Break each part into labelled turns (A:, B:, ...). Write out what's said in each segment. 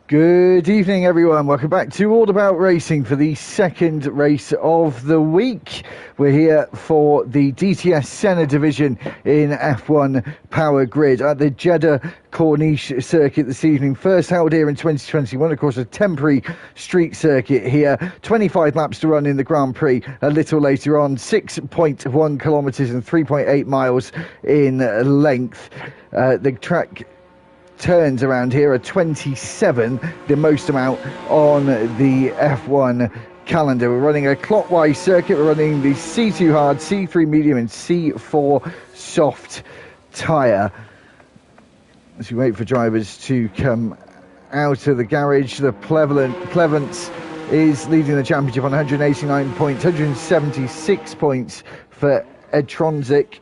A: Good evening, everyone. Welcome back to All About Racing for the second race of the week. We're here for the DTS Senna division in F1 Power Grid at the Jeddah Corniche circuit this evening. First held here in 2021, of course, a temporary street circuit here. 25 laps to run in the Grand Prix a little later on. 6.1 kilometres and 3.8 miles in length. The track turns around here are 27, the most amount on the F1 calendar. We're running a clockwise circuit. We're running the C2 hard, C3 medium and C4 soft tyre. As we wait for drivers to come out of the garage, the Plevance is leading the championship on 189 points, 176 points for Edtronsic.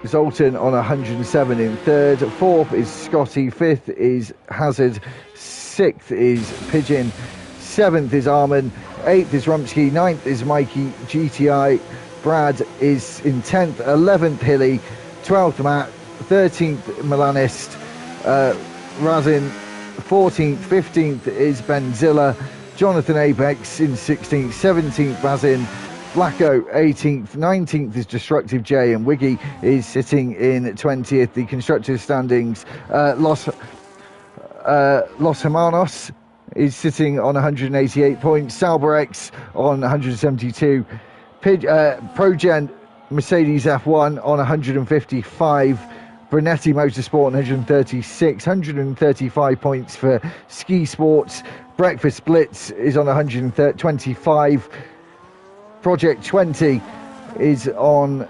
A: Zoltan on 107 in third. Fourth is Scotty. Fifth is Hazard. Sixth is Pigeon. Seventh is Armin. Eighth is Rumsky. Ninth is Mikey GTI. Brad is in 10th. 11th Hilly. 12th Matt. 13th Milanist. Razin 14th. 15th is Benzilla. Jonathan Apex in 16th. 17th Razin. Blacko 18th, 19th is Destructive J, and Wiggy is sitting in 20th. The constructors standings, Los Hermanos is sitting on 188 points, Salberex on 172, Progen Mercedes F1 on 155, Brunetti Motorsport on 136, 135 points for Ski Sports, Breakfast Blitz is on 125, Project 20 is on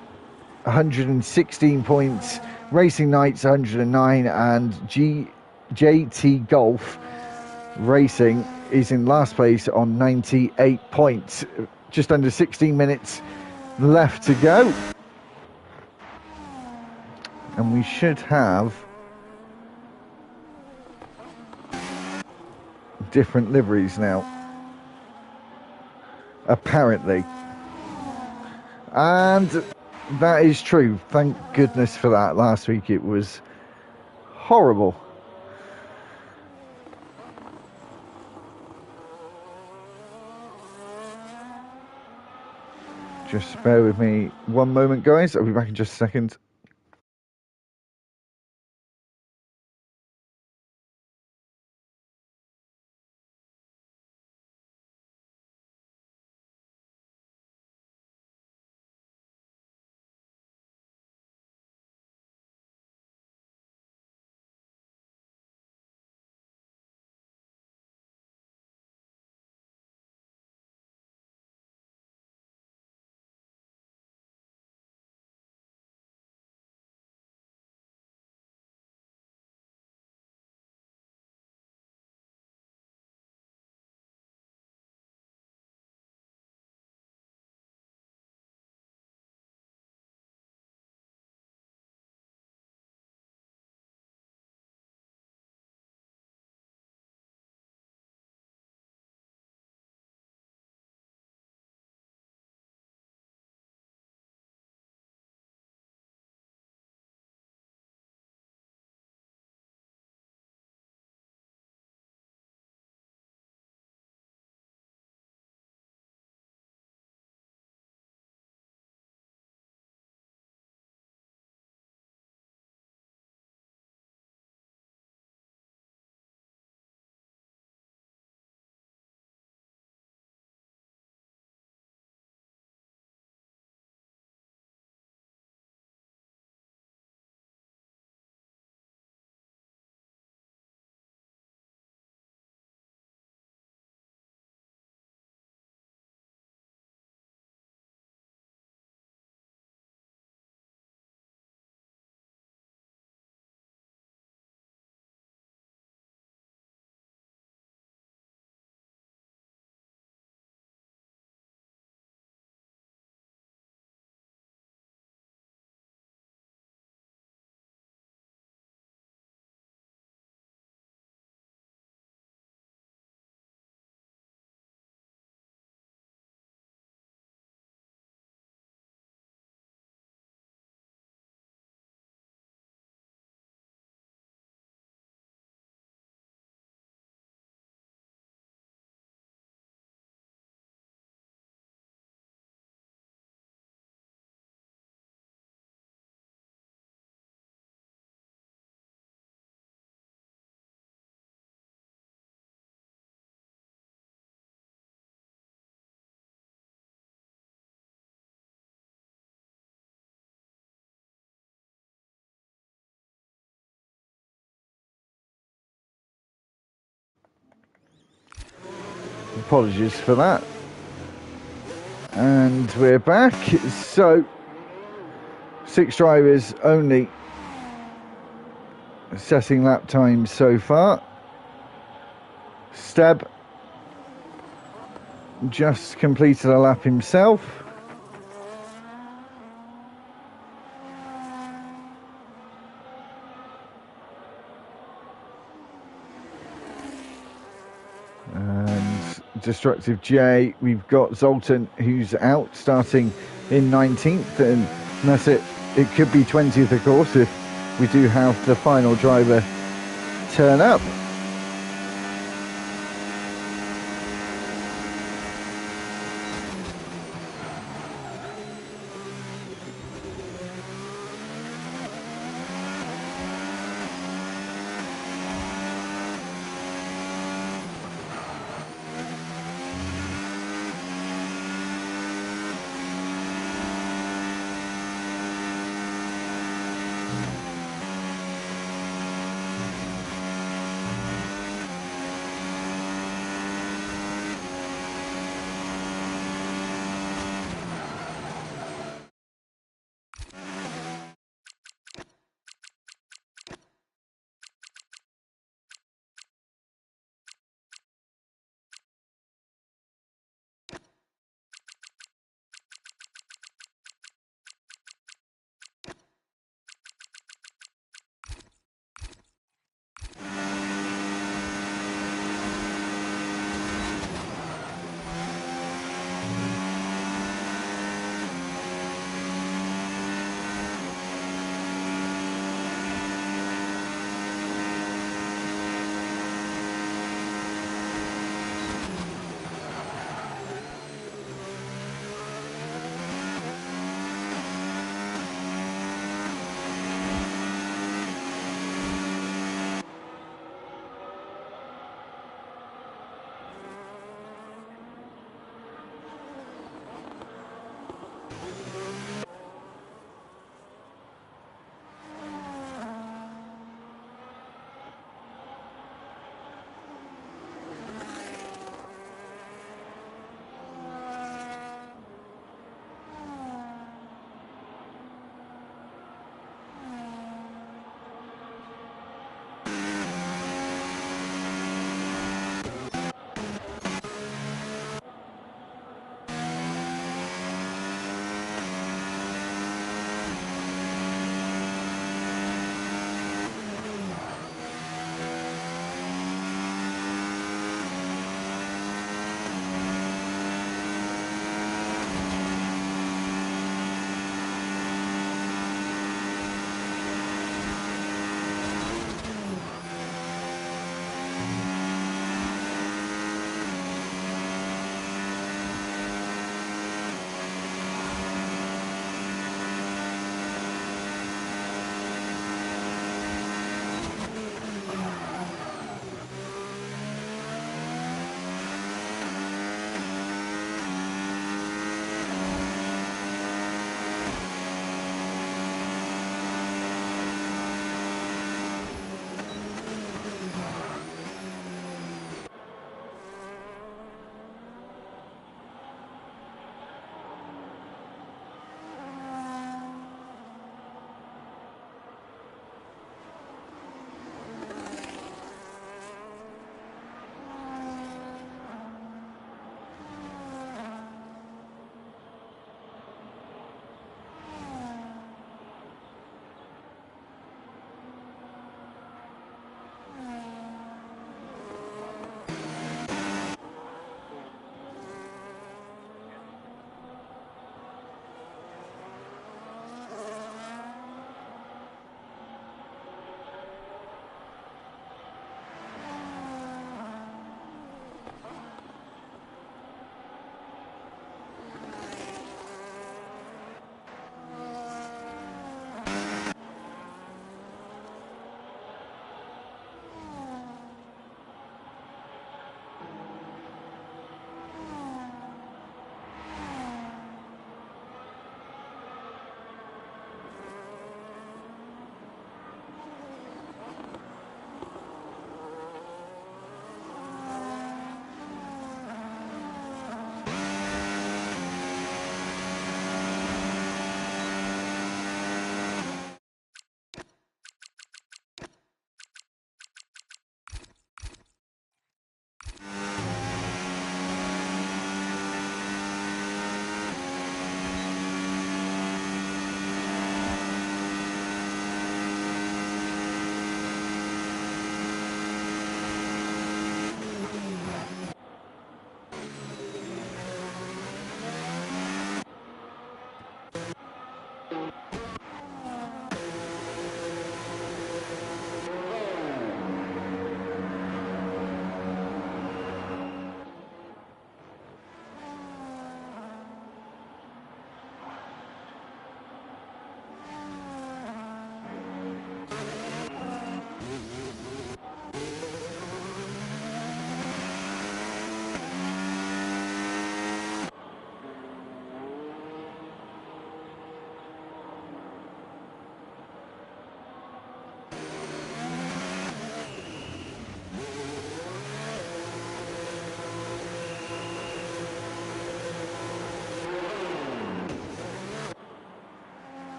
A: 116 points, Racing Knights 109, and JT Golf Racing is in last place on 98 points. Just under 16 minutes left to go. And we should have different liveries now, apparently. And that is true. Thank goodness for that. Last week it was horrible. Just bear with me one moment, guys. I'll be back in just a second. Apologies for that. And we're back. So 6 drivers only setting lap times so far. Steb just completed a lap himself. And Destructive J, we've got Zoltan, who's out, starting in 19th, and that's it. It could be 20th, of course, if we do have the final driver turn up.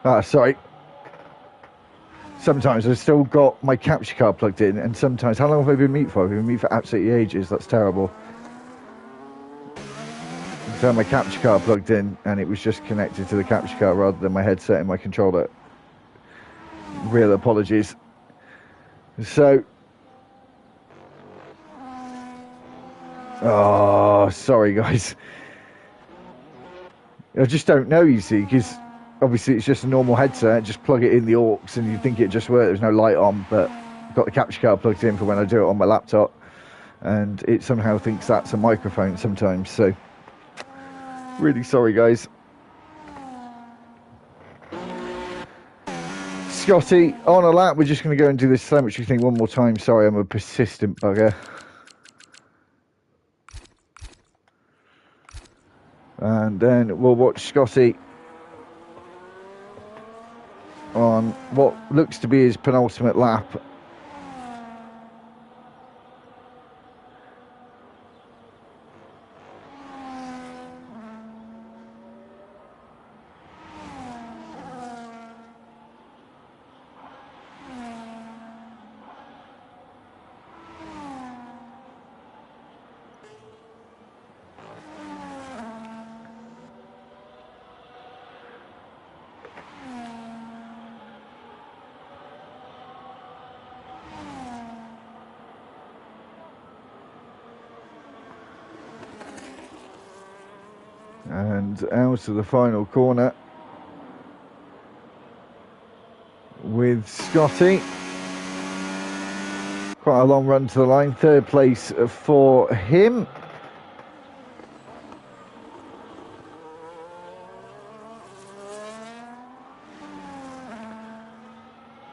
A: Sorry. Sometimes I've still got my capture card plugged in, and sometimes, how long have I been mute for? I've been mute for absolutely ages. That's terrible. So I had my capture card plugged in, and it was just connected to the capture card rather than my headset and my controller. Real apologies. So, sorry guys. I just don't know, you see, because obviously it's just a normal headset. Just plug it in the aux, and you think it just works. There's no light on, but I've got the capture card plugged in for when I do it on my laptop, and it somehow thinks that's a microphone sometimes. So, really sorry, guys. Scotty, on a lap, we're just going to go and do this telemetry thing one more time. Sorry, I'm a persistent bugger. And then we'll watch Scotty on what looks to be his penultimate lap. And out of the final corner with Scotty. Quite a long run to the line. Third place for him.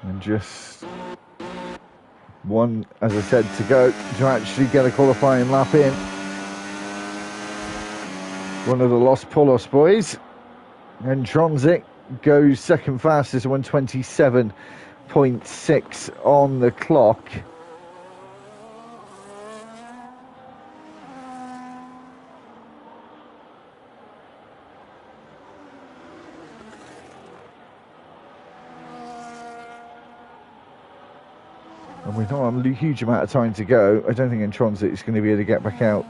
A: And just one, as I said, to go to actually get a qualifying lap in. One of the Los Polos boys. And Tronzik goes second fastest, 127.6 on the clock. And with not a huge amount of time to go, I don't think Tronzik is going to be able to get back out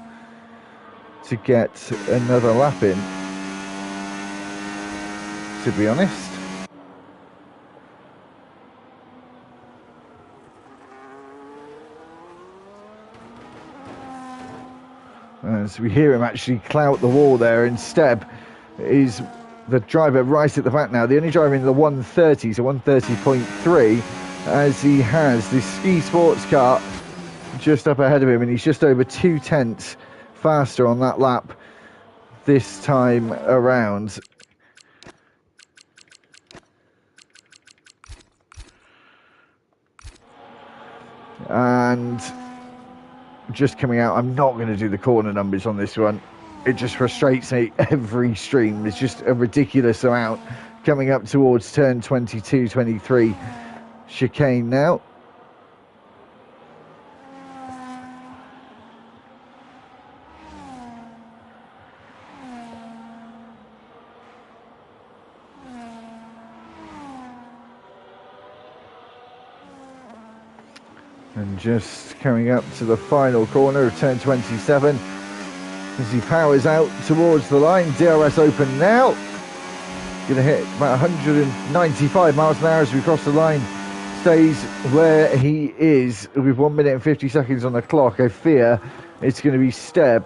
A: to get another lap in, to be honest. As we hear him actually clout the wall there, and Steb is the driver right at the back now, the only driver in the 130, so 130.3, as he has this ski sports car just up ahead of him, and he's just over 2/10 faster on that lap this time around. And just coming out, I'm not going to do the corner numbers on this one. It just frustrates me every stream. It's just a ridiculous amount coming up towards turn 22, 23 chicane now. And just coming up to the final corner of turn 27 as he powers out towards the line. DRS open now. Going to hit about 195 miles an hour as we cross the line. Stays where he is with 1 minute and 50 seconds on the clock. I fear it's going to be Steb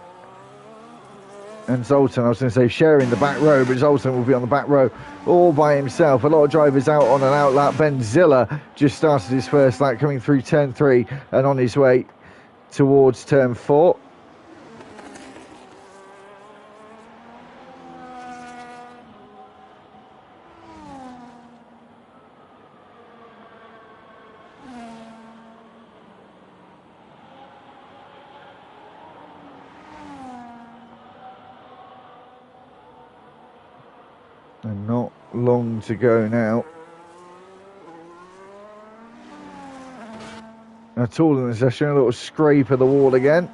A: and Zoltan. I was going to say sharing the back row, but Zoltan will be on the back row all by himself. A lot of drivers out on an out lap. Ben Ziller just started his first lap coming through turn 3 and on his way towards turn 4. And not long to go now at all in the session. A little scrape of the wall again.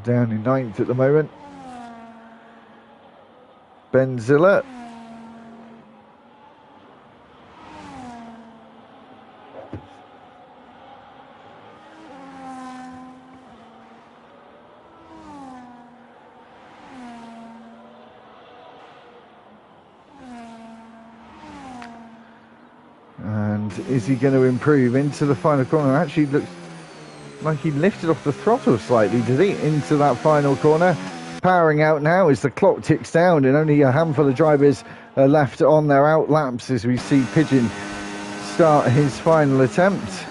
A: down in 9th at the moment. Benzilla. And is he going to improve into the final corner? Actually looks like he lifted off the throttle slightly, did he? Into that final corner. Powering out now as the clock ticks down and only a handful of drivers are left on their out laps as we see Pigeon start his final attempt.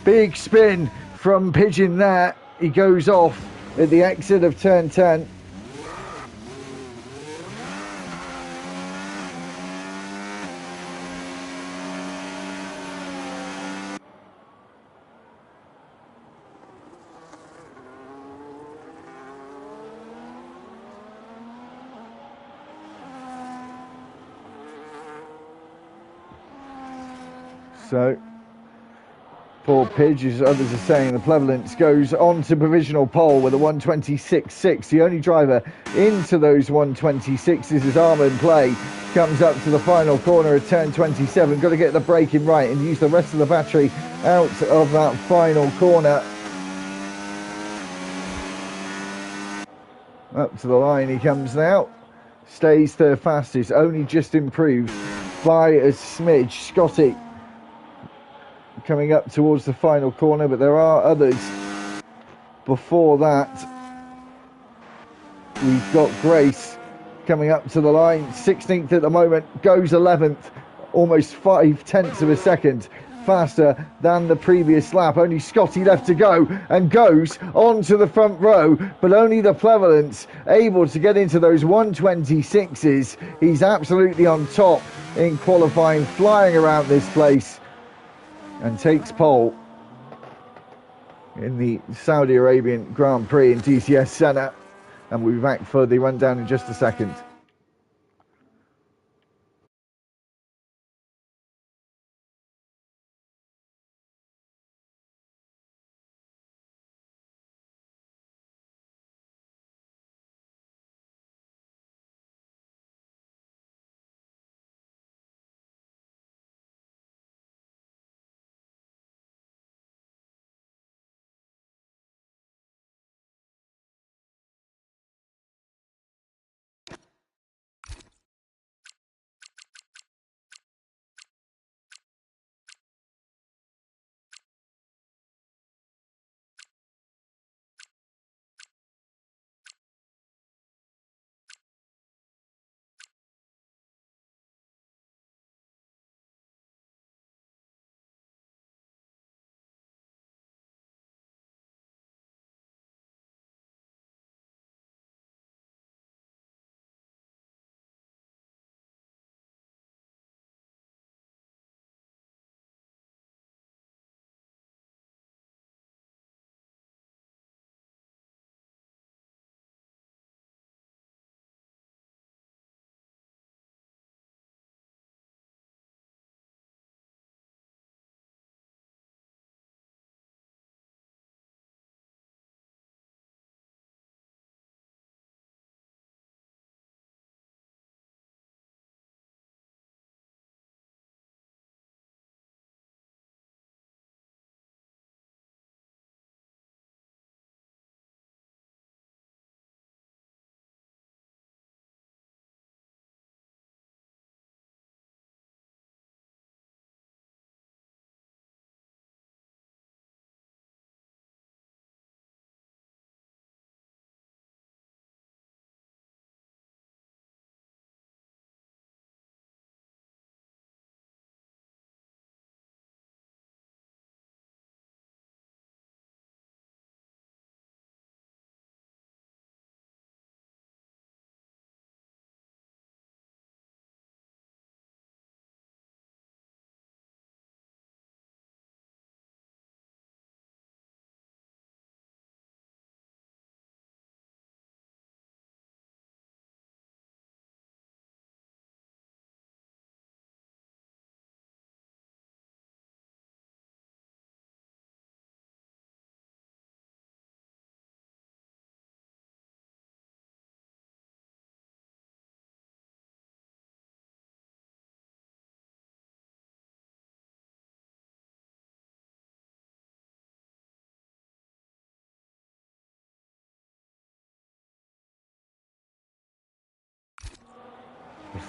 A: Big spin from Pigeon there. He goes off at the exit of turn 10. So poor Pidge, as others are saying, the Plevolence goes on to provisional pole with a 126.6. The only driver into those 126s is Armand Play. Comes up to the final corner of turn 27. Got to get the braking right and use the rest of the battery out of that final corner. Up to the line he comes now. Stays third fastest, only just improved by a smidge. Scotty coming up towards the final corner, but there are others before that. We've got Grace coming up to the line, 16th at the moment, goes 11th, almost 0.5 of a second faster than the previous lap. Only Scotty left to go and goes onto the front row, but only the Plevolence able to get into those 126s. He's absolutely on top in qualifying, flying around this place, and takes pole in the Saudi Arabian Grand Prix in DTS Senna. And we'll be back for the rundown in just a second.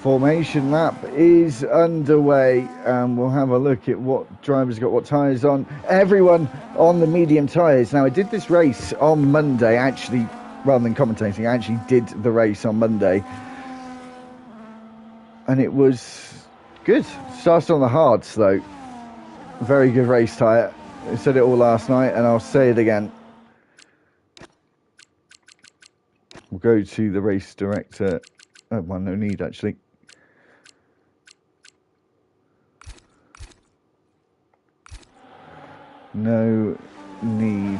A: Formation lap is underway, and we'll have a look at what drivers got what tyres on. Everyone on the medium tyres. Now, I did this race on Monday, actually, rather than commentating, I actually did the race on Monday. And it was good. Started on the hards, though. Very good race tyre. I said it all last night, and I'll say it again. We'll go to the race director. Oh, well, no need, actually. No need.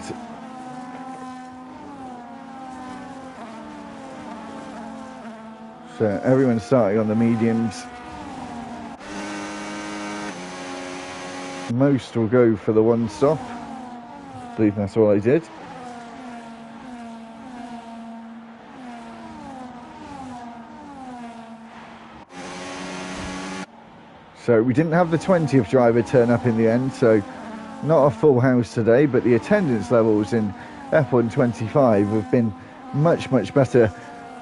A: So everyone's starting on the mediums. Most will go for the one stop. I believe that's all I did. So we didn't have the 20th driver turn up in the end, so not a full house today, but the attendance levels in F1 25 have been much, much better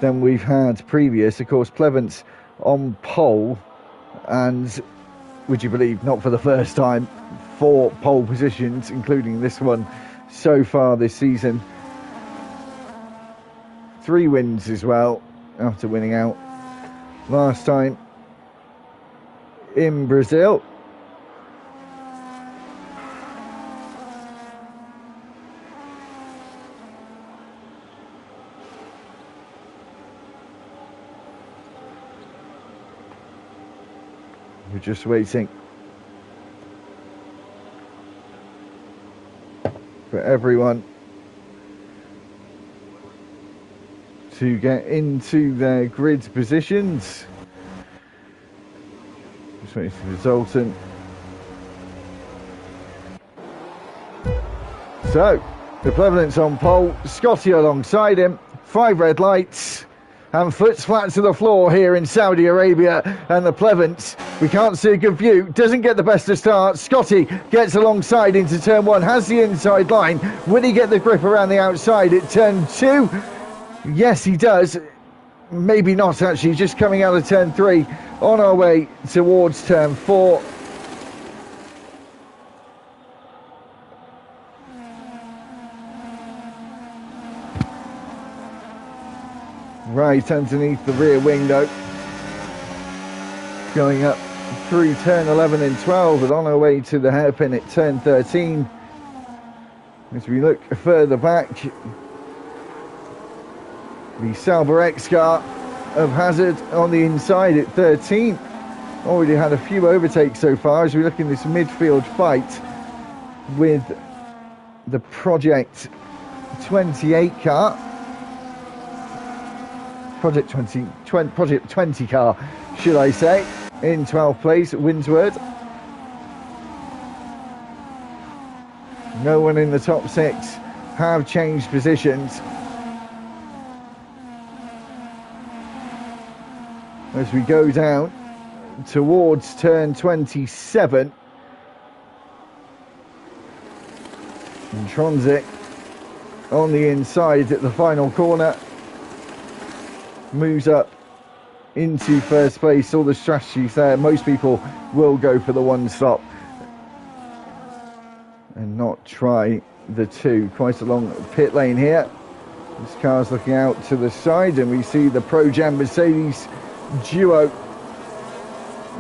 A: than we've had previous. Of course, Plevance on pole, and would you believe, not for the first time, 4 pole positions, including this one so far this season. 3 wins as well, after winning out last time in Brazil. We're just waiting for everyone to get into their grid positions. Just waiting for the resultant. So, the Plevance on pole, Scotty alongside him, 5 red lights, and foot's flat to the floor here in Saudi Arabia, and the Plevance, we can't see a good view, doesn't get the best of start. Scotty gets alongside into turn 1, has the inside line. Will he get the grip around the outside at turn 2? Yes, he does. Maybe not, actually, just coming out of turn 3, on our way towards turn 4. Right underneath the rear wing, though. Going up through turn 11 and 12, and on our way to the hairpin at turn 13. As we look further back, the Sauber X car of Hazard on the inside at 13. Already had a few overtakes so far as we look in this midfield fight with the Project 28 car. Project 20 car, should I say, in 12th place, Winsward. No one in the top 6 have changed positions. As we go down towards turn 27, and Tronzik on the inside at the final corner moves up into first place. All the strategies there. Most people will go for the one stop and not try the 2. Quite a long pit lane here. This car's looking out to the side, and we see the Pro Jam Mercedes duo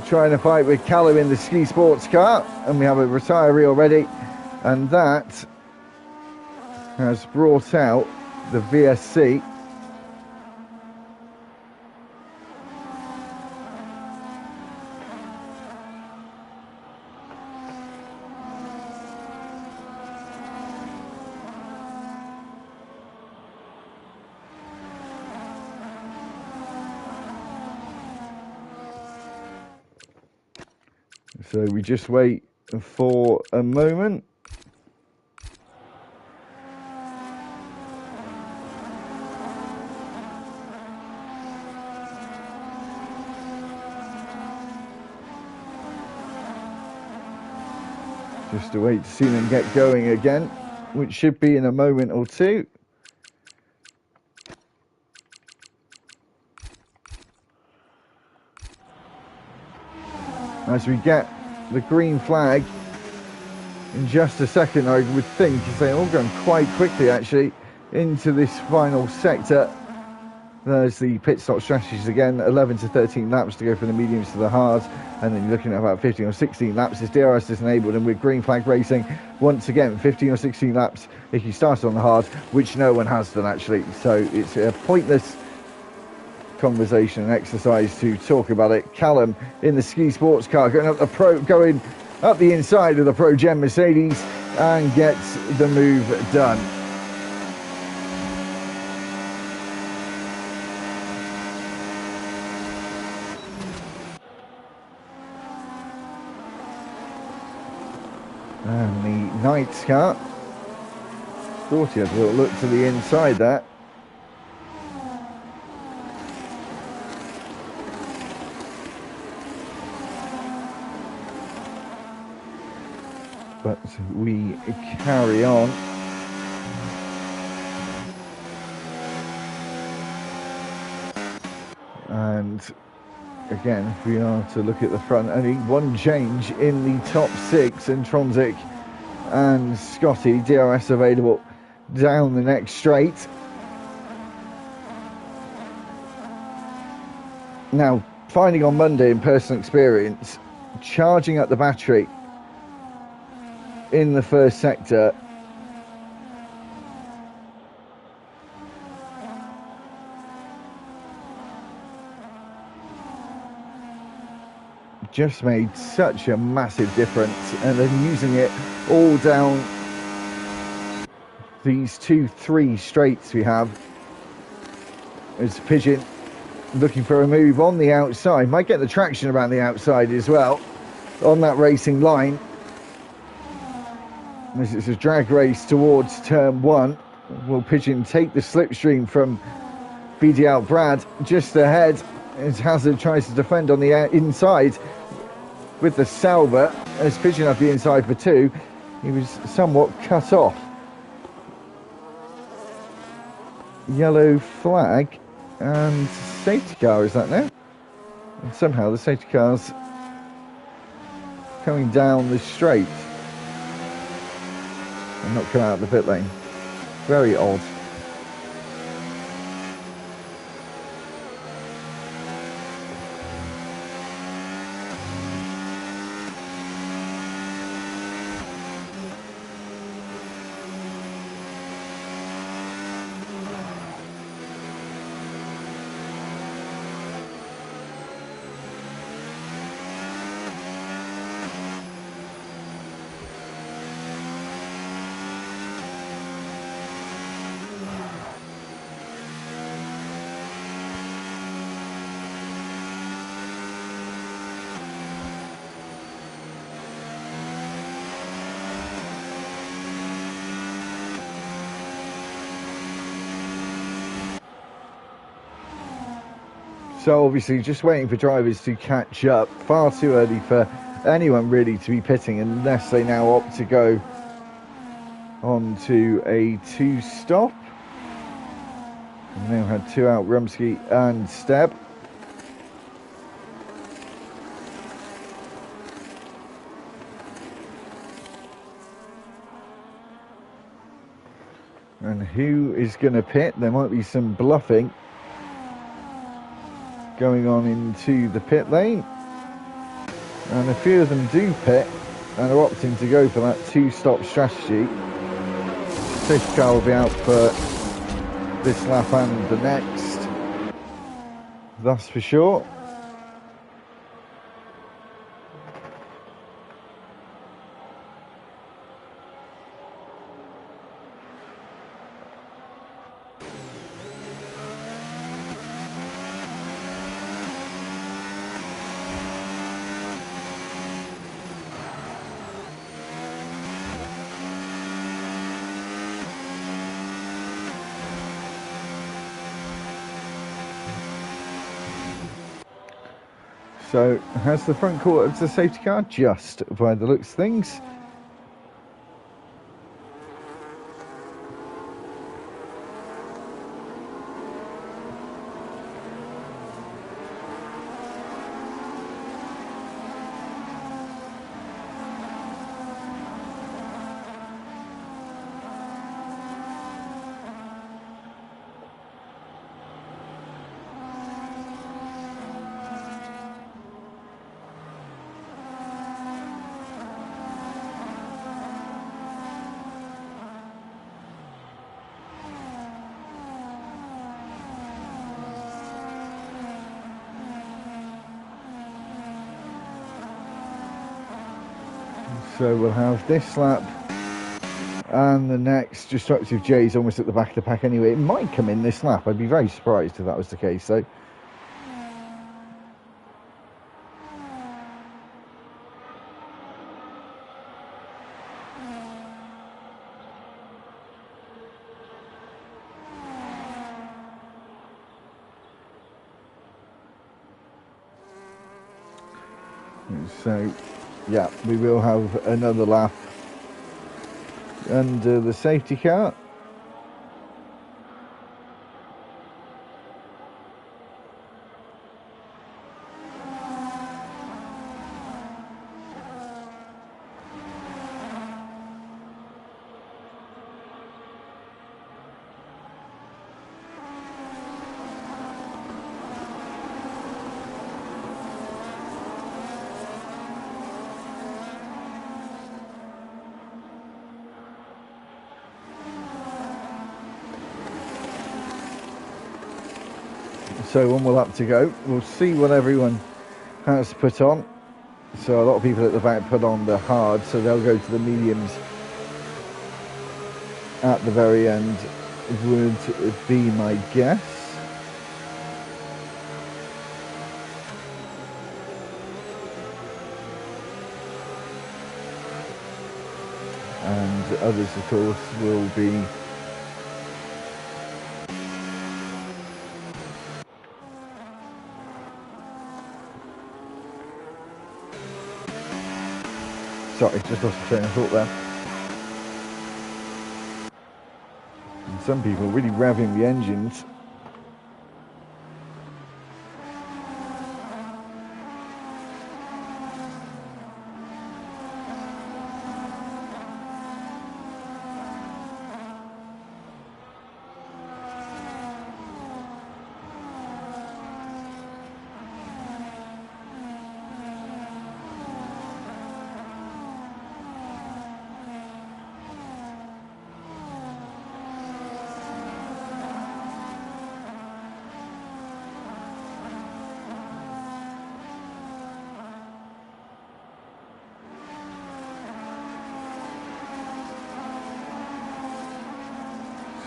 A: trying to fight with Callum in the ski sports car, and we have a retiree already, and that has brought out the VSC. So we just wait for a moment. Just to wait to see them get going again, which should be in a moment or two. as we get the green flag in just a second, I would think, as they're all going quite quickly actually into this final sector. There's the pit stop strategies again, 11 to 13 laps to go from the mediums to the hards, and then you're looking at about 15 or 16 laps as DRS is enabled, and with green flag racing, once again, 15 or 16 laps if you start on the hard, which no one has done actually, so it's a pointless conversation and exercise to talk about it. Callum in the ski sports car going up the inside of the Pro Gen Mercedes and gets the move done. And the Knights car, thought he had a little look to the inside there. But we carry on. And again, if we are to look at the front, only one change in the top six, and Tronzik and Scotty, DRS available down the next straight. Now, finding on Monday in personal experience, charging up the battery in the first sector just made such a massive difference, and then using it all down these 2-3 straights we have as Pigeon looking for a move on the outside, might get the traction around the outside as well on that racing line. As it's a drag race towards turn one, will Pigeon take the slipstream from BDL Brad just ahead as Hazard tries to defend on the inside with the Sauber, as Pigeon up the inside for two. He was somewhat cut off. Yellow flag and safety car, is that now? And somehow the safety car's coming down the straight and not come out of the pit lane. Very odd. So obviously just waiting for drivers to catch up. Far too early for anyone really to be pitting unless they now opt to go on to a two-stop. We've now had two out, Rumsky and Steb. And who is going to pit? There might be some bluffing going on into the pit lane, and a few of them do pit and are opting to go for that two-stop strategy. Safety car will be out for this lap and the next, that's for sure. So has the front quarter of the safety car just by the looks of things. So we'll have this lap and the next. Destructive J's almost at the back of the pack anyway. It might come in this lap. I'd be very surprised if that was the case though. So yeah, we will have another lap under the safety car. So one more lap to go. We'll see what everyone has put on. So a lot of people at the back put on the hard, so they'll go to the mediums at the very end, would be my guess. And others, of course, will be sorry, just lost the train of thought there. And some people really revving the engines.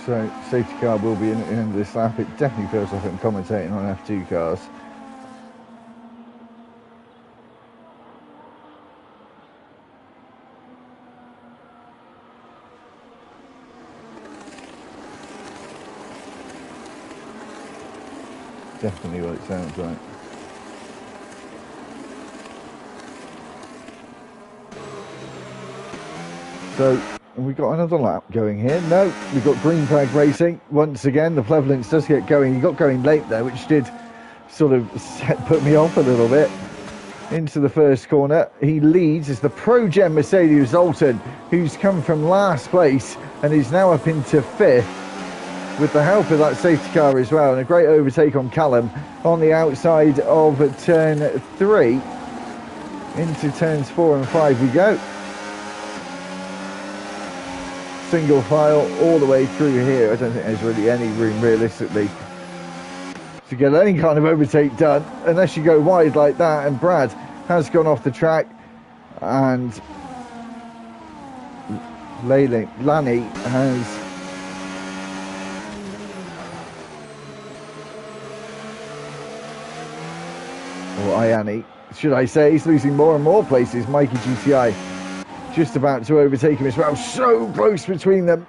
A: So safety car will be in the end of this lap. It definitely feels like I'm commentating on F2 cars. Definitely what it sounds like. So we've got another lap going here. No, we've got green flag racing. Once again, the Plevolence does get going. He got going late there, which did sort of put me off a little bit. Into the first corner. He leads as the Pro-Gen Mercedes Zoltan, who's come from last place and is now up into fifth with the help of that safety car as well. And a great overtake on Callum on the outside of turn 3. Into turns 4 and 5 we go. Single file all the way through here. I don't think there's really any room realistically to get any kind of overtake done unless you go wide like that. And Brad has gone off the track, and Lanny has or Ianni, should I say, he's losing more and more places. Mikey GTI just about to overtake him as well. So close between them.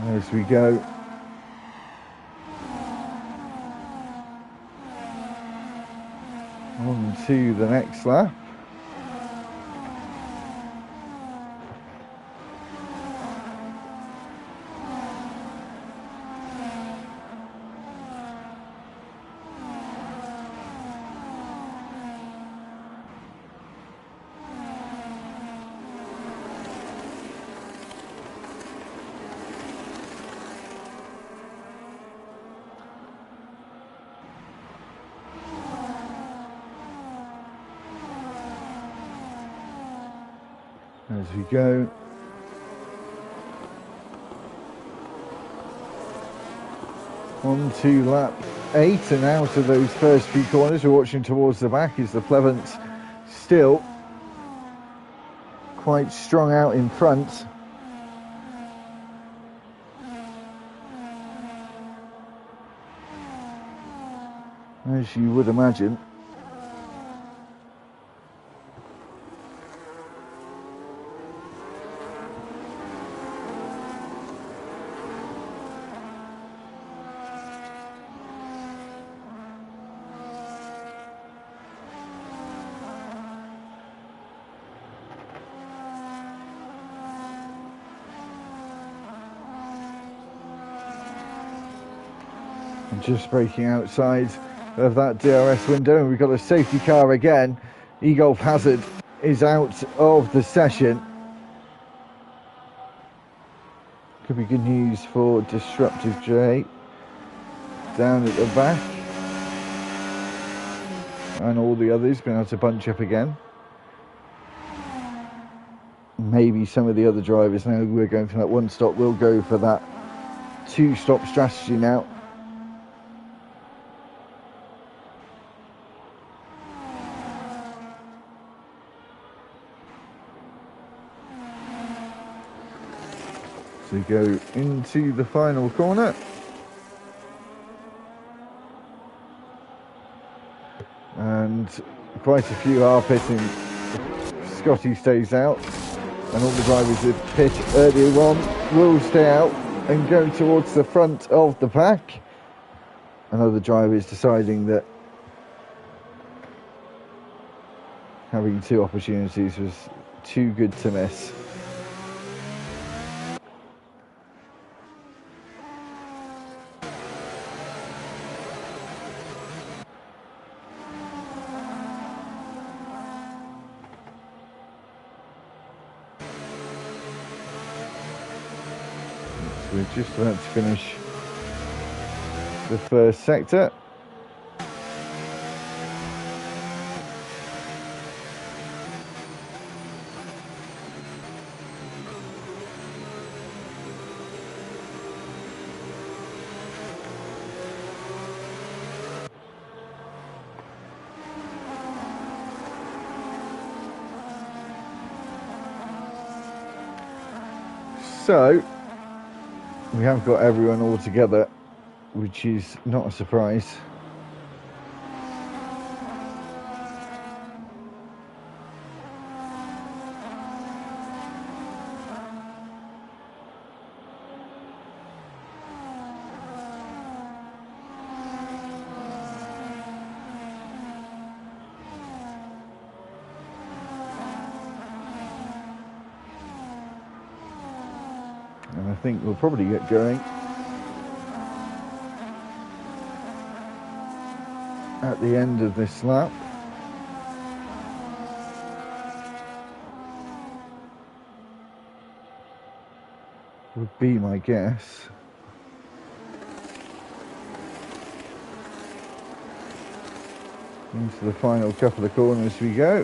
A: As we go. On to the next lap. As we go. On to lap 8, and out of those first few corners we're watching towards the back is the Plevants still quite strong out in front. As you would imagine. And just breaking outside of that DRS window, and we've got a safety car again. Egolf Hazard is out of the session. Could be good news for Disruptive J down at the back, and all the others being able to bunch up again. Maybe some of the other drivers, now we're going for that one stop, will go for that two stop strategy now. So go into the final corner. And quite a few are pitting. Scotty stays out, and all the drivers that pit earlier on will stay out and go towards the front of the pack. And other drivers deciding that having two opportunities was too good to miss. We're just about to finish the first sector. So we have got everyone all together, which is not a surprise. And I think we'll probably get going at the end of this lap. Would be my guess. Into the final couple of corners we go.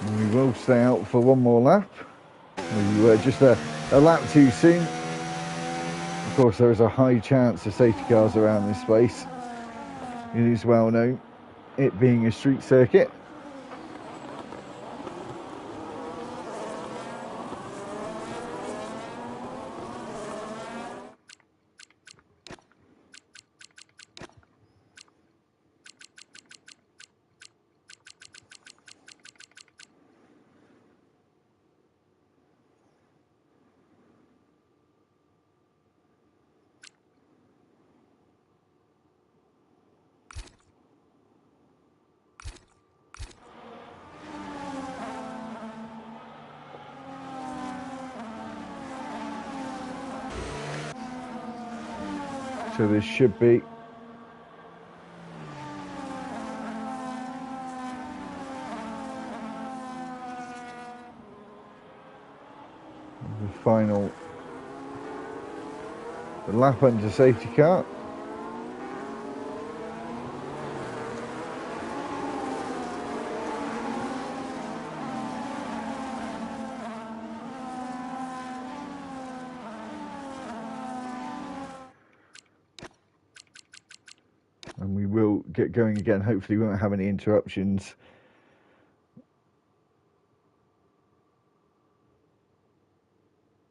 A: And we will stay out for one more lap. We were just a lap too soon. Of course, there is a high chance of safety cars around this place. It is well known, it being a street circuit. So this should be the final lap under safety car. And we will get going again. Hopefully we won't have any interruptions.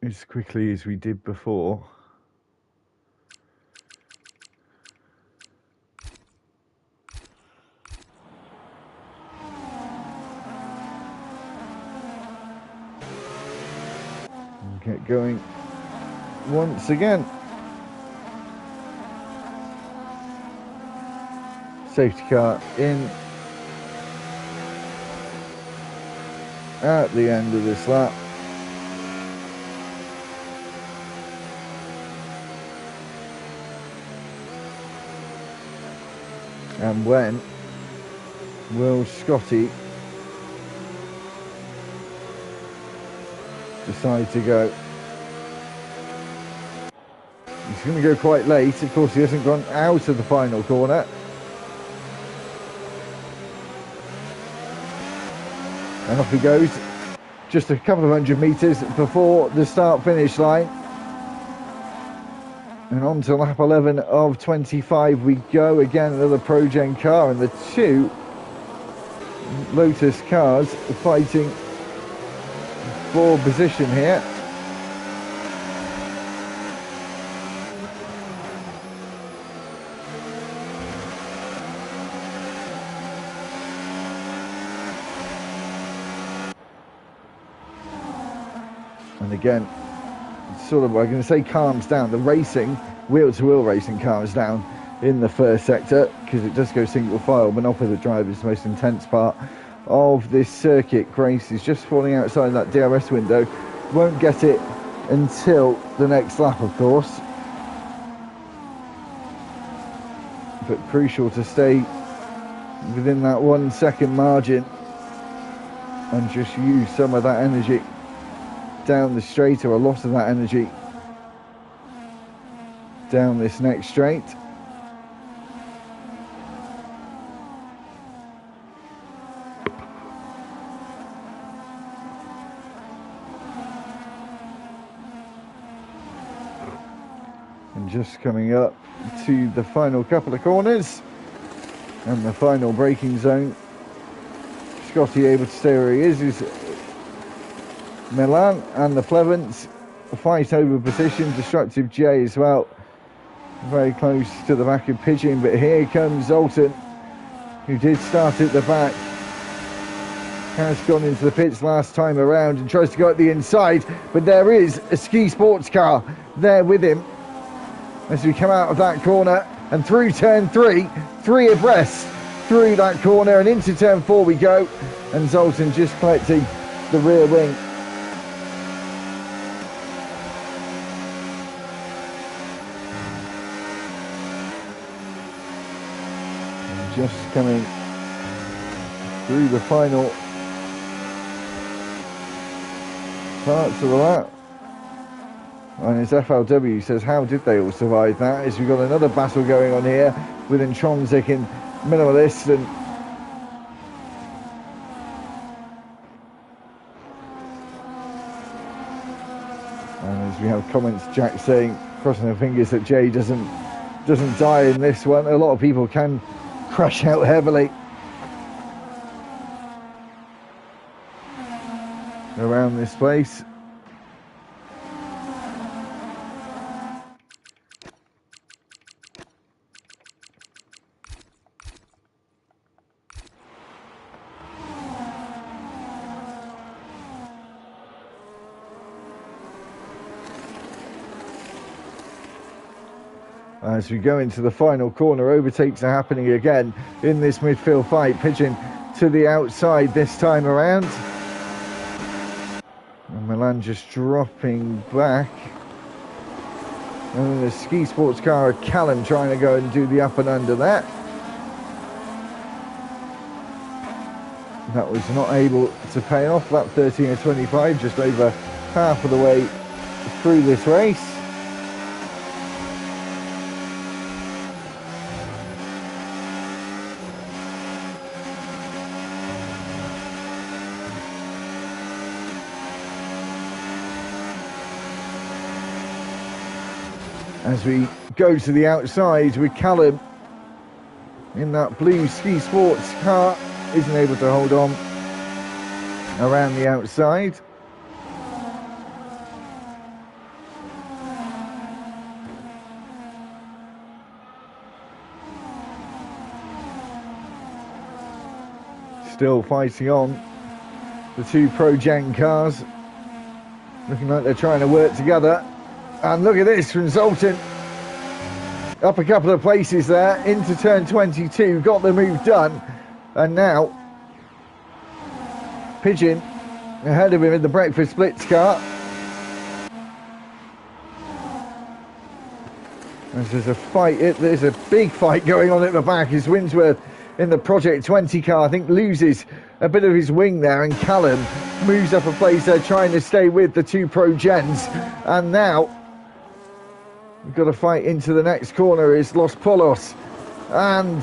A: As quickly as we did before. Get going once again. Safety car in at the end of this lap. And when will Scotty decide to go? He's going to go quite late. Of course, he hasn't gone out of the final corner. And off he goes, just a couple of 100 metres before the start-finish line. And on to lap 11 of 25 we go. Again, another Pro-Gen car, and the two Lotus cars fighting for position here. And again, sort of, I'm going to say calms down. The racing, wheel-to-wheel racing, calms down in the first sector because it does go single file, but not for the driver. It's the most intense part of this circuit. Grace is just falling outside that DRS window. Won't get it until the next lap, of course. But crucial to stay within that 1 second margin and just use some of that energy down the straight, or a lot of that energy down this next straight. And just coming up to the final couple of corners and the final braking zone. Scotty able to stay where he is Milan and the Plevants fight over position. Destructive J as well, very close to the back of Pigeon, but here comes Zoltan, who did start at the back, has gone into the pits last time around and tries to go at the inside, but there is a Ski Sports car there with him as we come out of that corner and through turn 3 abreast through that corner and into turn 4 we go, and Zoltan just collecting the rear wing. Just coming through the final parts of the lap. And his FLW says, how did they all survive that? As we've got another battle going on here with Intronsic and Minimalist, and as we have comments, Jack saying, crossing their fingers that Jay doesn't die in this one. A lot of people can crash out heavily around this place. As we go into the final corner, overtakes are happening again in this midfield fight. Pigeon to the outside this time around. And Milan just dropping back. And then the Ski Sports car, Callum, trying to go and do the up and under that. That was not able to pay off. Lap 13 of 25, just over half of the way through this race. As we go to the outside with Callum in that blue Ski Sports car isn't able to hold on around the outside. Still fighting on, the two Pro Gen cars, looking like they're trying to work together. And look at this from Zoltan, up a couple of places there into turn 22, got the move done, and now Pigeon ahead of him in the breakfast splits car. As there's a fight, there's a big fight going on at the back as Winsworth in the Project 20 car, I think, loses a bit of his wing there, and Callum moves up a place there trying to stay with the two Pro Gens. And now we've got a fight into the next corner is Los Polos and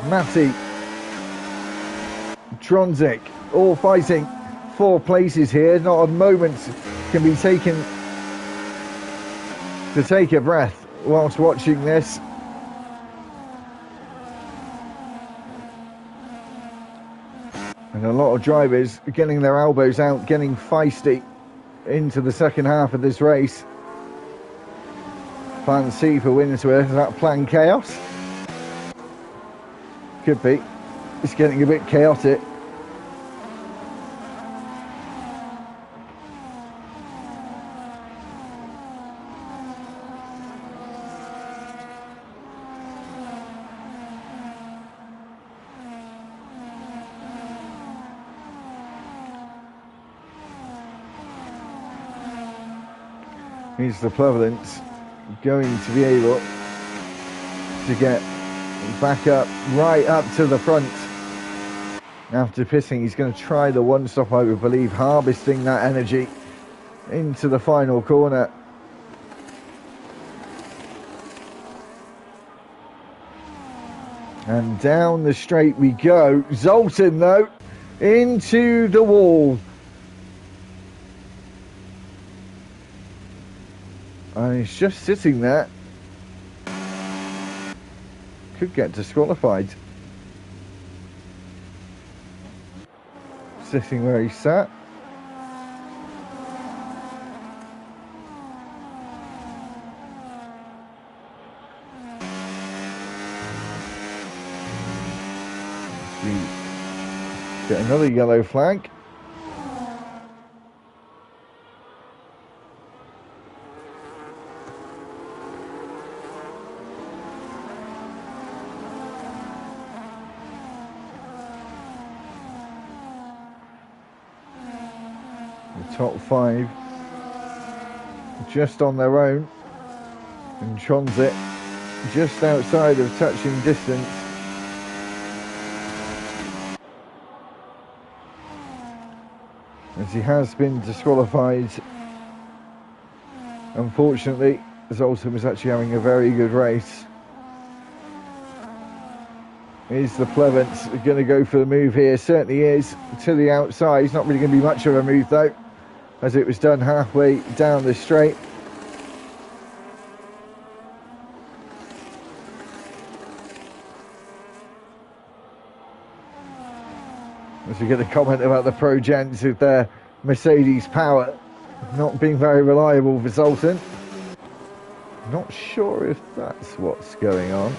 A: Matty Tronzik, all fighting for places here. Not a moment can be taken to take a breath whilst watching this. And a lot of drivers getting their elbows out, getting feisty into the second half of this race. Plan C for Winsworth, is that plan chaos? Could be. It's getting a bit chaotic. Is the Plevelance going to be able to get back up, right up to the front after pissing? He's going to try the one stop, I would believe, harvesting that energy into the final corner. And down the straight we go. Zoltan, though, into the wall. And he's just sitting there. Could get disqualified. Sitting where he sat. Get another yellow flag. Top five just on their own, and Tronzit just outside of touching distance. As he has been disqualified. Unfortunately, Zoltan was actually having a very good race. Is the Plevance going to go for the move here? Certainly is, to the outside. It's not really going to be much of a move though, as it was done halfway down the straight. As we get a comment about the Pro Gents with their Mercedes power not being very reliable for Zoltan. Not sure if that's what's going on.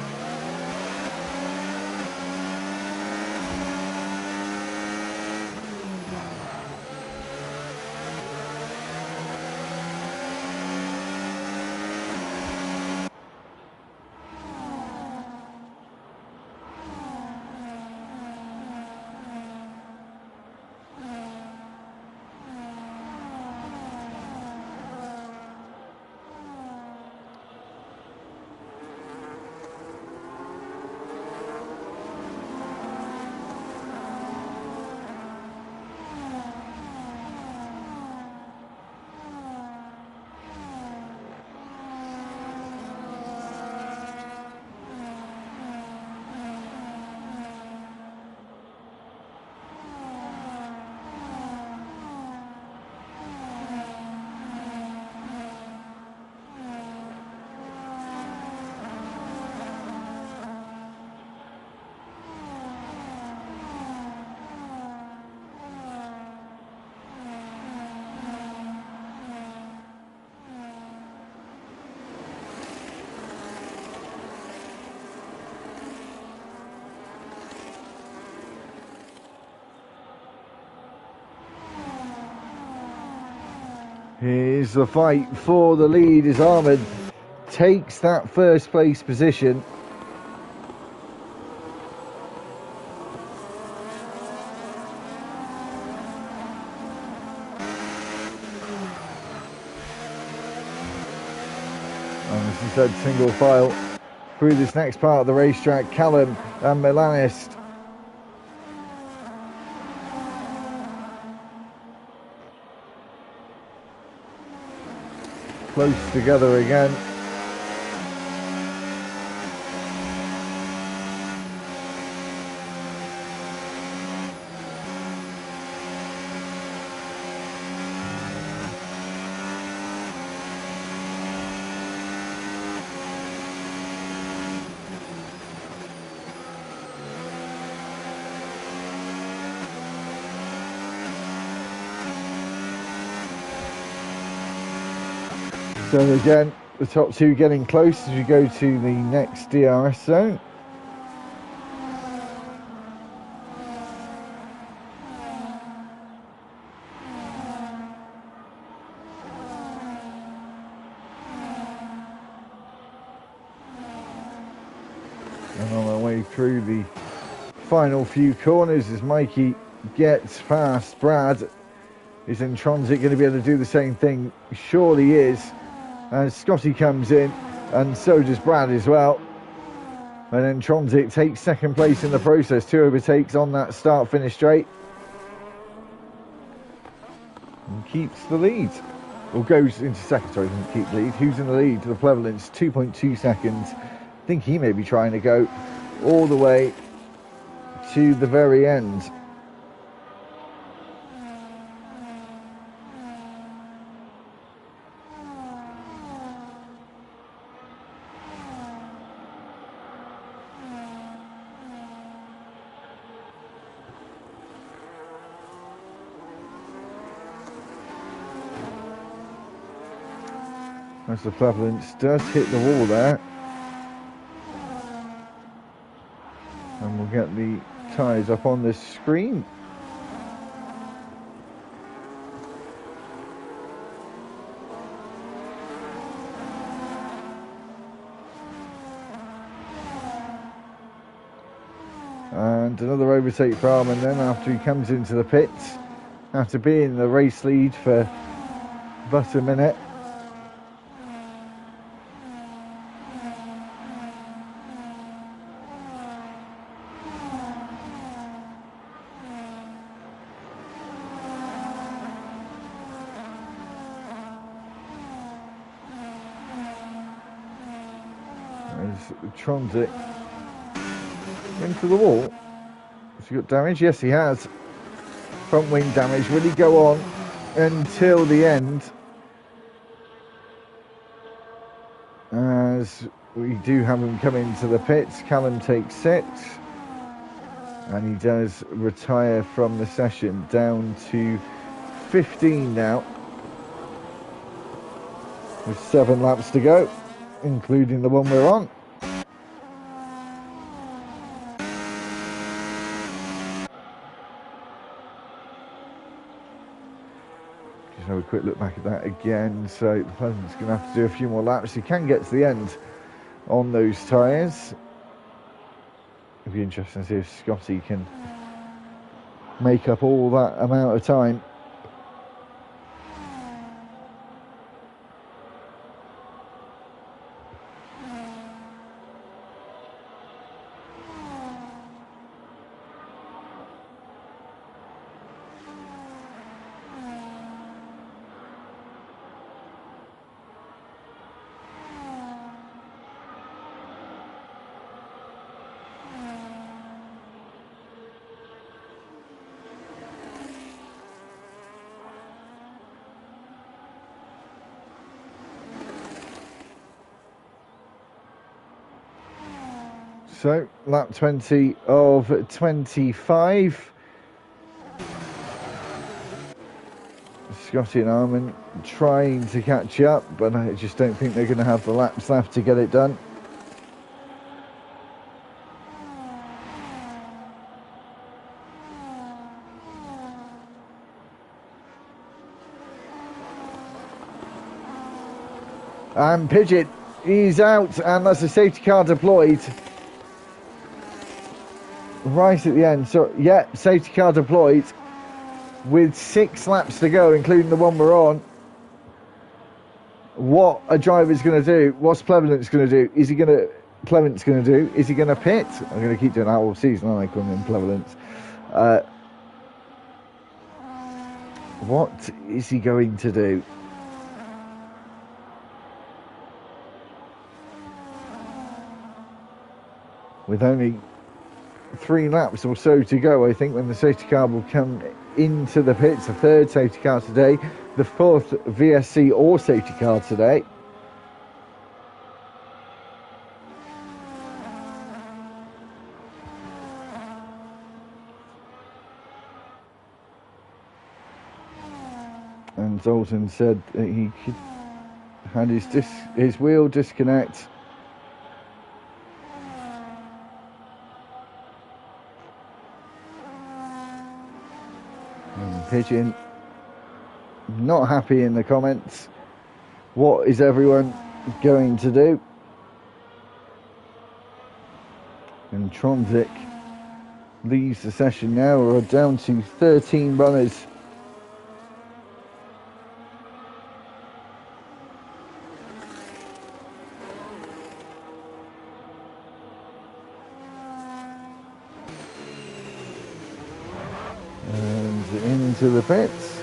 A: Here's the fight for the lead as Ahmed takes that first place position. And as I said, single file through this next part of the racetrack, Callum and Milanist. Close together again. So again, the top two getting close as we go to the next DRS zone. And on our way through the final few corners as Mikey gets past Brad. Is Intronsic going to be able to do the same thing? Surely is. As Scotty comes in, and so does Brad as well. And Intronsic takes second place in the process. 2 overtakes on that start-finish straight. And keeps the lead. Or goes into second, sorry, doesn't keep the lead. Who's in the lead? The Plevolence, 2.2 seconds. I think he may be trying to go all the way to the very end. As the Prevalence does hit the wall there. And we'll get the tyres up on the screen. And another overtake for Armin then after he comes into the pits. After being in the race lead for but a minute. Tronsic into the wall. Has he got damage? Yes, he has. Front wing damage. Will he go on until the end? As we do have him come into the pits. Callum takes 6. And he does retire from the session down to 15 now. With 7 laps to go, including the one we're on. Have a quick look back at that again. So the Pleasant's going to have to do a few more laps. He can get to the end on those tyres. It'll be interesting to see if Scotty can make up all that amount of time. So, lap 20 of 25. Scotty and Armin trying to catch up, but I just don't think they're going to have the laps left to get it done. And Pigeon is out, and that's a safety car deployed. Right at the end. So, yeah, safety car deployed with 6 laps to go, including the one we're on. What a driver's going to do? What's Pleasant's going to do? Is he going to... Pleasant's going to do? Is he going to pit? I'm going to keep doing that all season, aren't I, calling him Pleasant? What is he going to do? With only 3 laps or so to go, I think, when the safety car will come into the pits. The 3rd safety car today, the 4th VSC or safety car today. And Zoltan said that he had his wheel disconnect. And Pigeon not happy in the comments. What is everyone going to do? And Tronzik leaves the session now. We're down to 13 runners. And into the pits.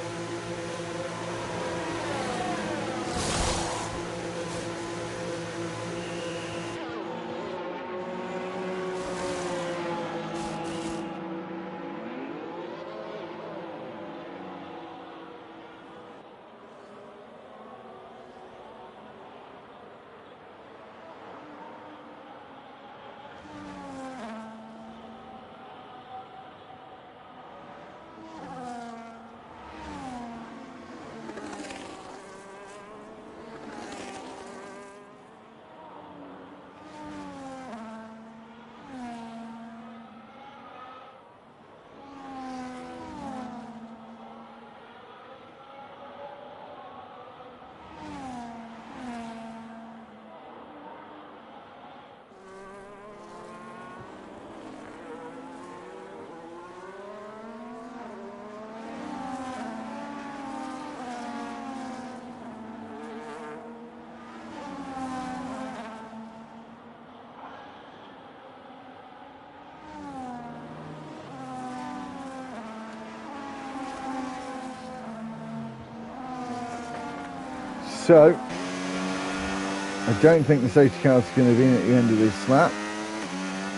A: So, I don't think the safety car's going to be in at the end of this lap.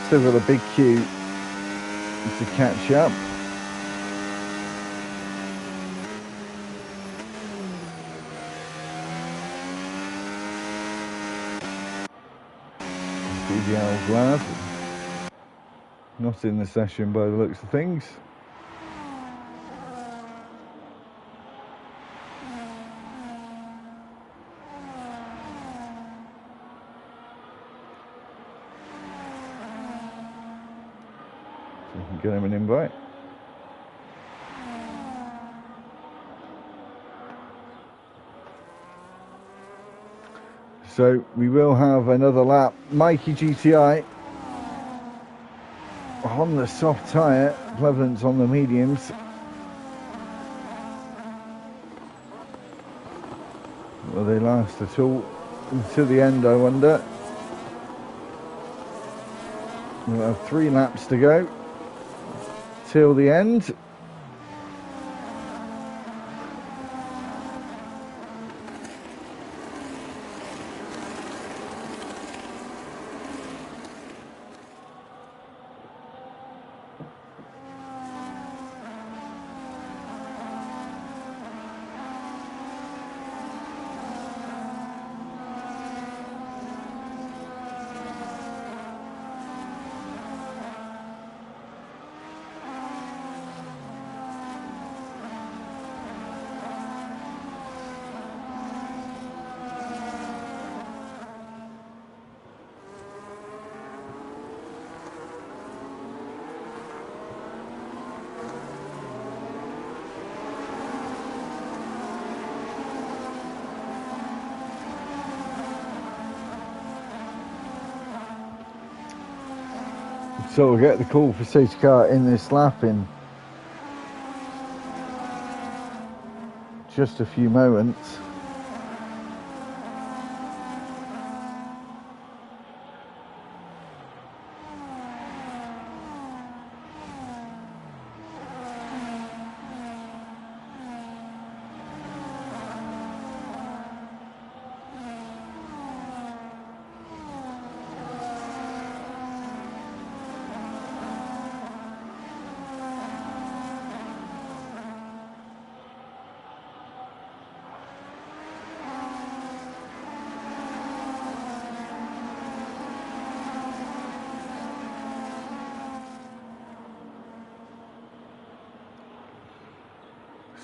A: Still got a big queue to catch up. DTS lad, not in the session by the looks of things. Get him an invite. So we will have another lap. Mikey GTI on the soft tyre, Pleasant's on the mediums. Will they last at all until the end, I wonder? We'll have 3 laps to go till the end. So we'll get the call for safety car in this lap in just a few moments.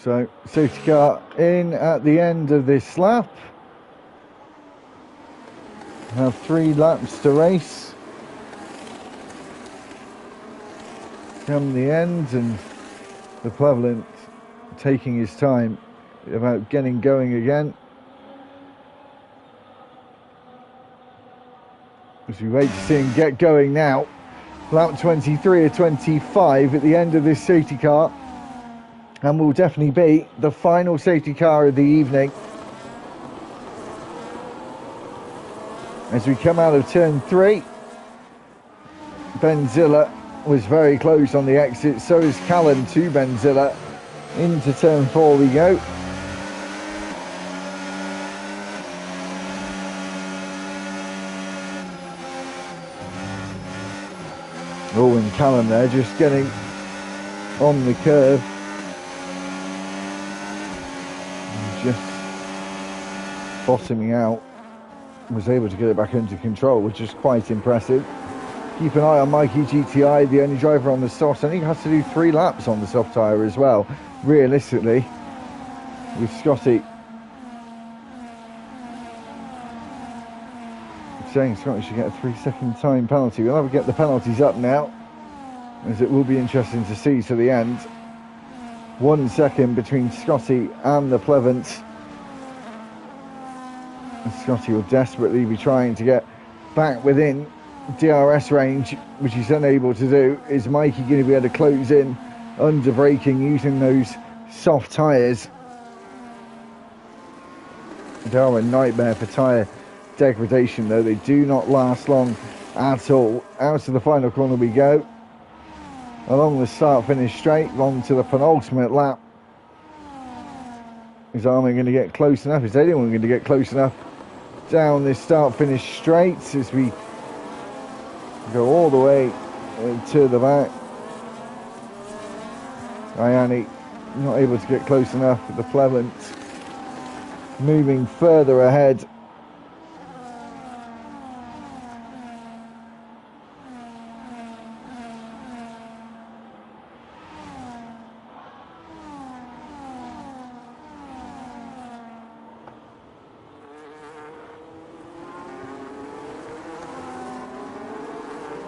A: So, safety car in at the end of this lap. Have 3 laps to race. Come the end, and the Plevelant taking his time about getting going again. As we wait to see him get going now. Lap 23 or 25 at the end of this safety car. And will definitely be the final safety car of the evening. As we come out of turn 3, Benzilla was very close on the exit, so is Callan to Benzilla. Into turn 4 we go. Oh, and Callan there just getting on the curve. Just bottoming out, was able to get it back under control, which is quite impressive. Keep an eye on Mikey GTI, the only driver on the soft. I think he has to do 3 laps on the soft tyre as well, realistically, with Scotty. Saying Scotty should get a 3-second time penalty. We'll have to get the penalties up now, as it will be interesting to see to the end. 1 second between Scotty and the Pleasant. And Scotty will desperately be trying to get back within DRS range, which he's unable to do. Is Mikey going to be able to close in under braking using those soft tyres? They are a nightmare for tyre degradation, though. They do not last long at all. Out to the final corner we go. Along the start-finish straight, on to the penultimate lap. Is Armin going to get close enough? Is anyone going to get close enough down this start-finish straight as we go all the way to the back? Ayani not able to get close enough. The Pleasant moving further ahead.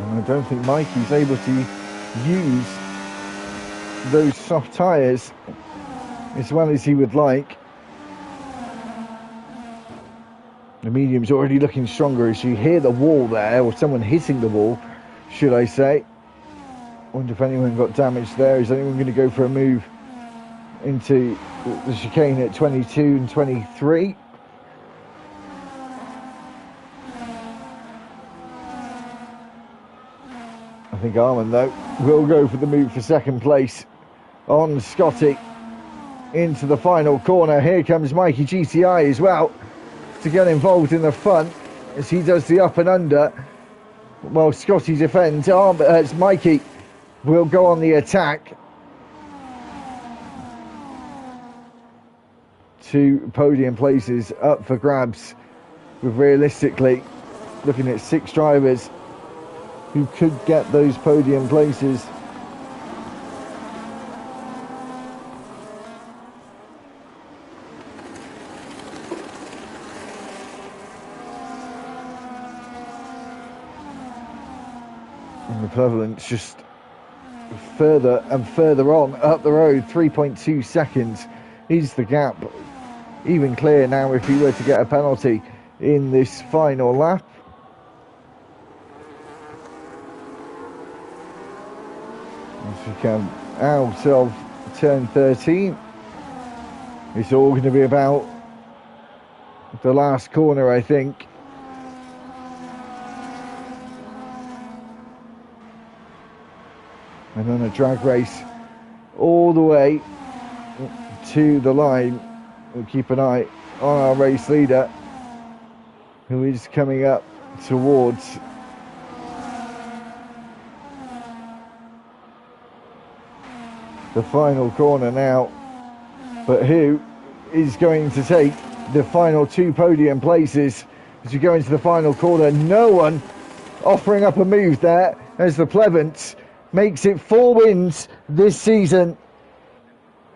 A: I don't think Mikey's able to use those soft tyres as well as he would like. The medium's already looking stronger as you hear the wall there, or someone hitting the wall, should I say. Wonder if anyone got damaged there. Is anyone going to go for a move into the chicane at 22 and 23? I think Armin, though, will go for the move for second place on Scotty into the final corner. Here comes Mikey GTI as well to get involved in the front as he does the up and under while Scotty defends. Mikey will go on the attack. 2 podium places up for grabs, with realistically looking at 6 drivers who could get those podium places. And the Pleasant's just further and further on up the road. 3.2 seconds is the gap. Even clear now if he were to get a penalty in this final lap. As we come out of turn 13, it's all going to be about the last corner, I think. And then a drag race all the way to the line. We'll keep an eye on our race leader, who is coming up towards the final corner now. But who is going to take the final two podium places as we go into the final corner? No one offering up a move there, as the Plevant makes it 4 wins this season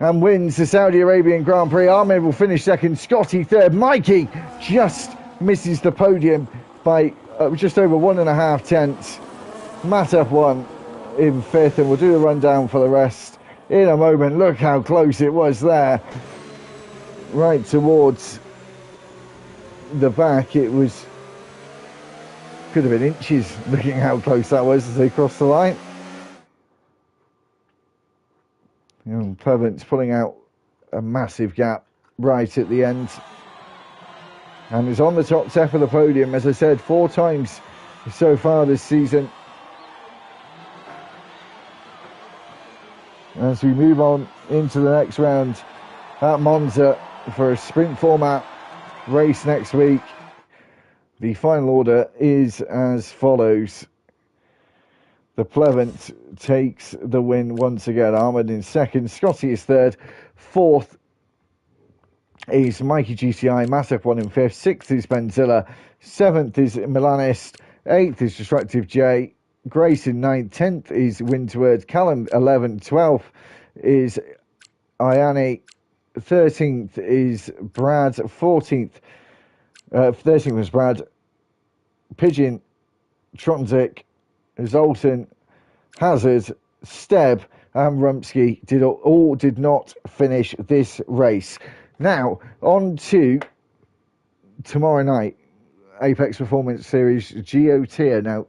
A: and wins the Saudi Arabian Grand Prix. Ahmed will finish second, Scotty third. Mikey just misses the podium by just over 1.5 tenths. Matt F1 in fifth, and we'll do the rundown for the rest in a moment. Look how close it was there, right towards the back. It was, could have been inches, looking how close that was as they crossed the line. Plevant's pulling out a massive gap right at the end, and is on the top step of the podium, as I said, 4 times so far this season. As we move on into the next round at Monza for a sprint format race next week, the final order is as follows. The Plevant takes the win once again. Ahmed in second, Scotty is third, fourth is Mikey GCI, Matt F1 in fifth, sixth is Benzilla, seventh is Milanist, eighth is Destructive J, Grace in ninth, 10th is Windward, Callum 11th, 12th is Ayani, 13th is Brad, 13th was Brad, Pigeon, Tronzik, Zoltan, Hazard, Steb and Rumsky did not finish this race. Now, on to tomorrow night, Apex Performance Series Geo tier. Now,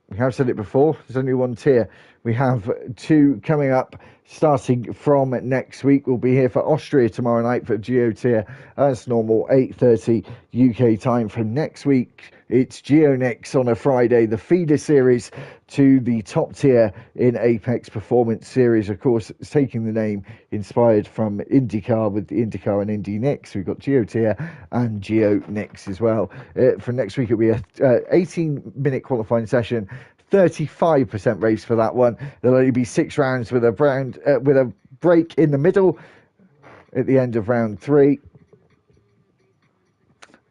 A: we have said it before, there's only one tier. We have 2 coming up starting from next week. We'll be here for Austria tomorrow night for Geo tier as normal, 8:30 UK time. For next week, it's GeoNix on a Friday, the feeder series to the top tier in Apex Performance Series. Of course, it's taking the name inspired from IndyCar with the IndyCar and Indy Nix. We've got Geo tier and GeoNix as well. For next week, it'll be a 18-minute qualifying session, 35% race for that one. There'll only be 6 rounds with a break in the middle at the end of round 3.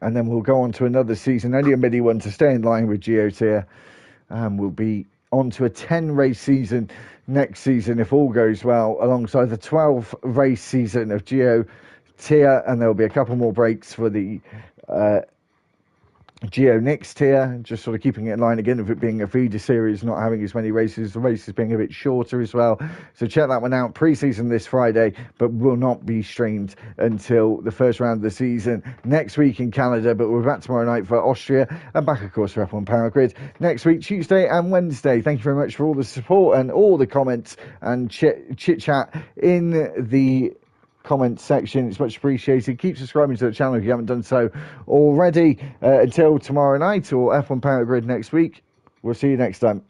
A: And then we'll go on to another season, only a mini one to stay in line with Geo tier. We'll be on to a 10-race season next season, if all goes well, alongside the 12-race season of Geo tier. And there'll be a couple more breaks for the GeoNix tier, just sort of keeping it in line again of it being a feeder series, not having as many races, the races being a bit shorter as well. So check that one out. Pre-season this Friday, but will not be streamed until the first round of the season next week in Canada. But we're back tomorrow night for Austria and back, of course, for F1 Power Grid next week, Tuesday and Wednesday. Thank you very much for all the support and all the comments and chit chat in the comment section. It's much appreciated. Keep subscribing to the channel if you haven't done so already. Until tomorrow night or F1 Power Grid next week, we'll see you next time.